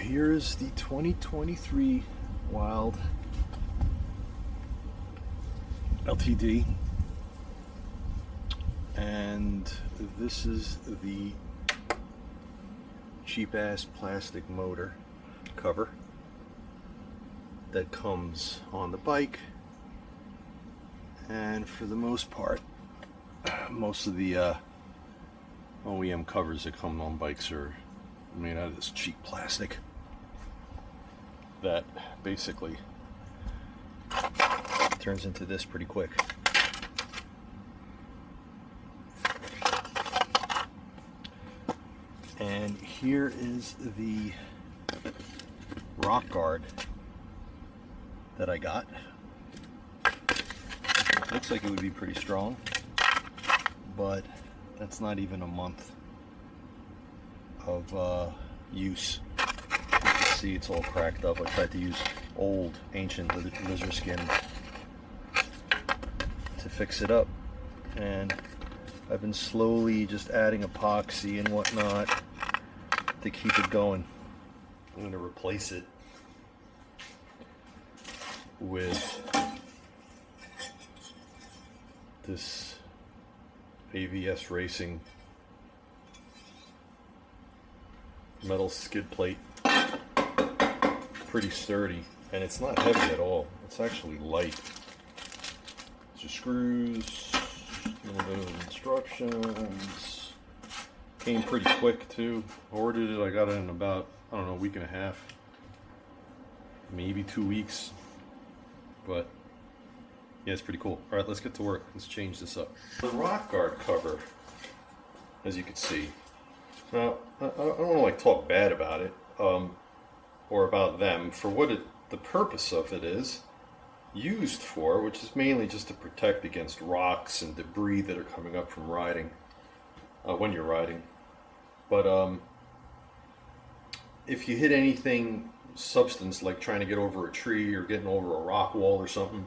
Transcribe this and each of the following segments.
here's the 2023 Wild LTD, and this is the cheap-ass plastic motor cover that comes on the bike. And for the most part, most of the OEM covers that come on bikes are made out of this cheap plastic that basically turns into this pretty quick. And here is the Rockguard that I got. Looks like it would be pretty strong, but that's not even a month of use. You can see it's all cracked up. I tried to use old ancient lizard skin to fix it up, and I've been slowly just adding epoxy and whatnot to keep it going. I'm going to replace it with this AVS Racing metal skid plate. Pretty sturdy, and it's not heavy at all. It's actually light. Just screws, a little bit of instructions. Came pretty quick too. Ordered it, I got it in about, I don't know, a week and a half, maybe 2 weeks. But yeah, it's pretty cool. All right, let's get to work. Let's change this up. The Rockguard cover, as you can see. Now, I don't want to like talk bad about it, or about them for what the purpose of it is used for, which is mainly just to protect against rocks and debris that are coming up from riding, when you're riding. But if you hit anything substance, like trying to get over a tree or getting over a rock wall or something,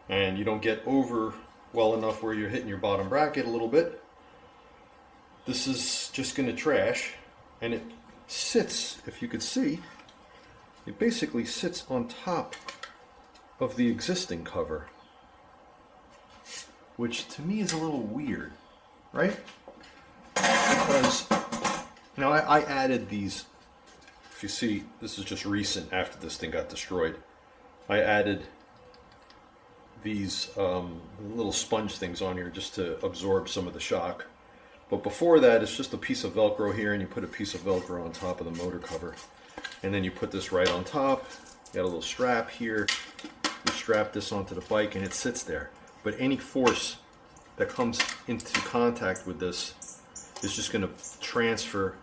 and you don't get over well enough where you're hitting your bottom bracket a little bit, this is just going to trash. And it sits, if you could see, it basically sits on top of the existing cover, which to me is a little weird, right? Because, you know, I added these. If you see, this is just recent after this thing got destroyed. I added these little sponge things on here just to absorb some of the shock. But before that, it's just a piece of Velcro here, and you put a piece of Velcro on top of the motor cover. And then you put this right on top. You got a little strap here. You strap this onto the bike, and it sits there. But any force that comes into contact with this is just going to transfer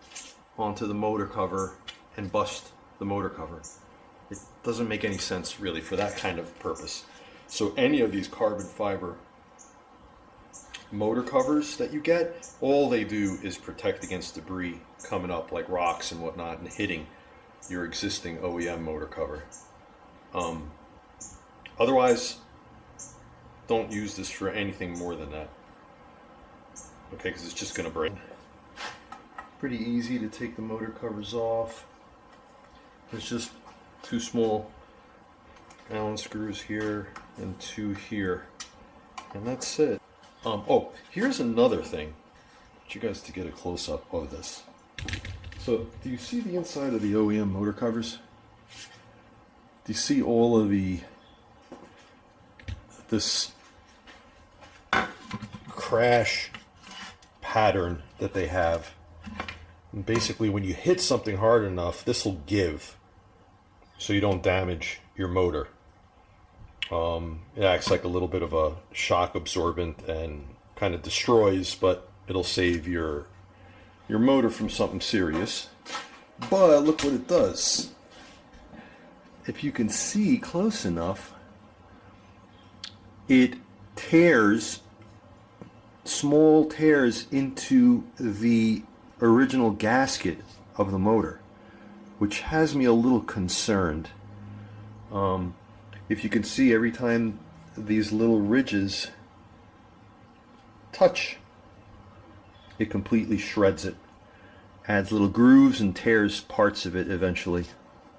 onto the motor cover and bust the motor cover. It doesn't make any sense really for that kind of purpose. So any of these carbon fiber motor covers that you get, all they do is protect against debris coming up like rocks and whatnot and hitting your existing OEM motor cover. Otherwise, don't use this for anything more than that. Okay, because it's just going to break. Pretty easy to take the motor covers off. There's just two small Allen screws here and two here, and that's it. Oh, here's another thing. I want you guys to get a close-up of this. So, do you see the inside of the OEM motor covers? Do you see all of this crash pattern that they have? And basically, when you hit something hard enough, this will give, so you don't damage your motor. It acts like a little bit of a shock absorbent and kind of destroys, but it'll save your motor from something serious. But look what it does. If you can see close enough, it tears small tears into the original gasket of the motor, which has me a little concerned. If you can see, every time these little ridges touch, it completely shreds it. adds little grooves and tears parts of it eventually.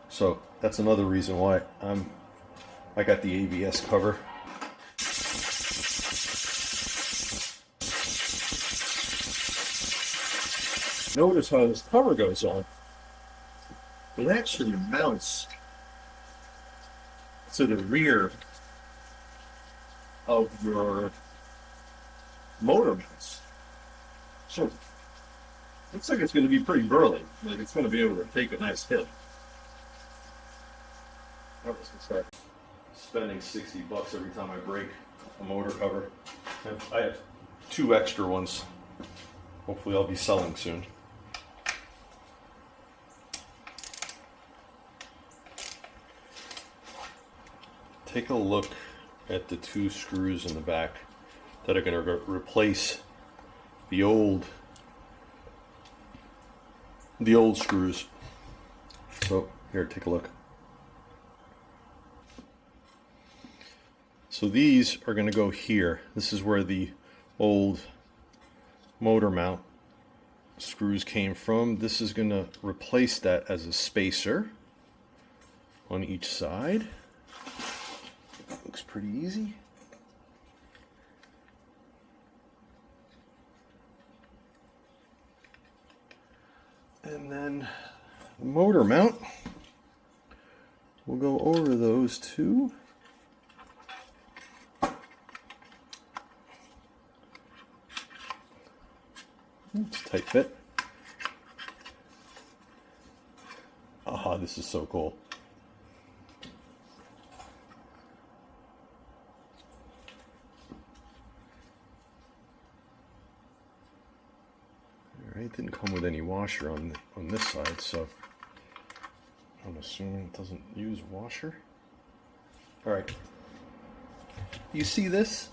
So that's another reason why I got the AVS cover. Notice how this cover goes on. It actually mounts to the rear of your motor mounts. So looks like it's going to be pretty burly. Like it's going to be able to take a nice hit. That was the start. Spending $60 every time I break a motor cover. I have 2 extra ones. Hopefully I'll be selling soon. Take a look at the 2 screws in the back that are going to replace the old screws. So here, take a look. So these are going to go here. This is where the old motor mount screws came from. This is going to replace that as a spacer on each side. Looks pretty easy. And then the motor mount, we'll go over those 2. It's a tight fit. Ah, this is so cool. Alright, didn't come with any washer on this side, so I'm assuming it doesn't use washer. Alright. You see this?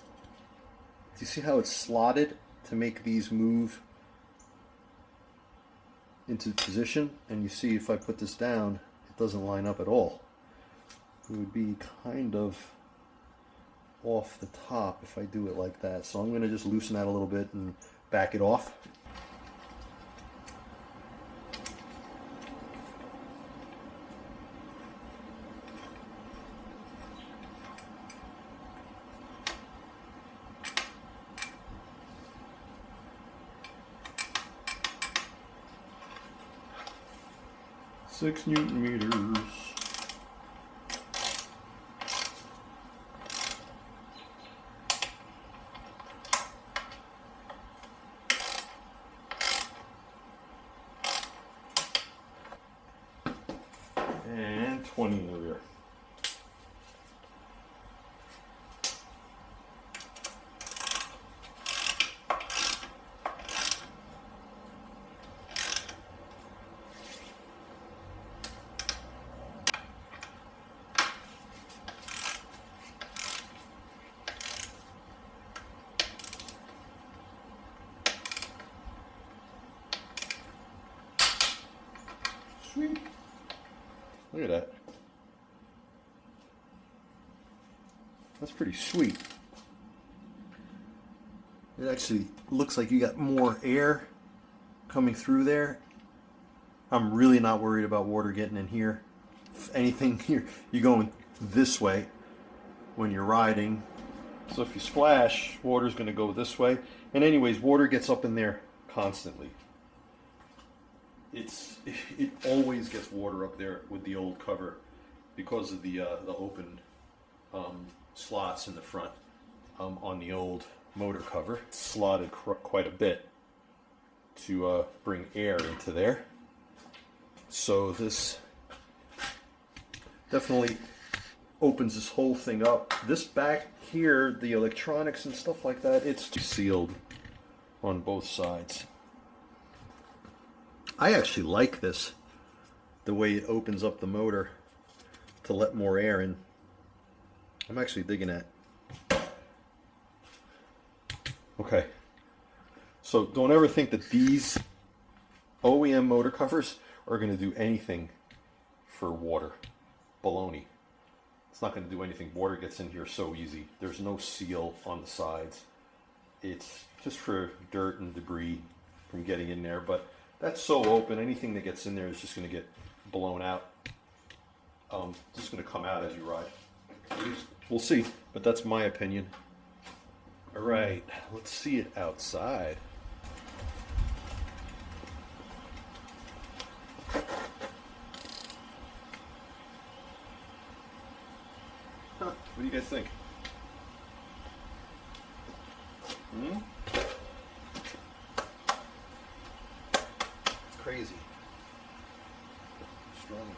Do you see how it's slotted to make these move into position? And you see if I put this down, it doesn't line up at all. It would be kind of off the top if I do it like that. So I'm going to just loosen that a little bit and back it off. Six Newton meters. And 20 in the rear. Sweet. Look at that. That's pretty sweet. It actually looks like you got more air coming through there. I'm really not worried about water getting in here. If anything, you're going this way when you're riding. So if you splash, water's going to go this way. And anyways, water gets up in there constantly. It always gets water up there with the old cover because of the open slots in the front on the old motor cover. It's slotted quite a bit to bring air into there. So this definitely opens this whole thing up. This back here, the electronics and stuff like that, it's sealed on both sides. I actually like this, the way it opens up the motor to let more air in. I'm actually digging that. Okay, so don't ever think that these OEM motor covers are going to do anything for water. Baloney. It's not going to do anything. Water gets in here so easy. There's no seal on the sides. It's just for dirt and debris from getting in there, but That's so open. Anything that gets in there is just going to get blown out. Just going to come out as you ride. We'll see, but that's my opinion. All right, let's see it outside. What do you guys think? It's crazy. Strong.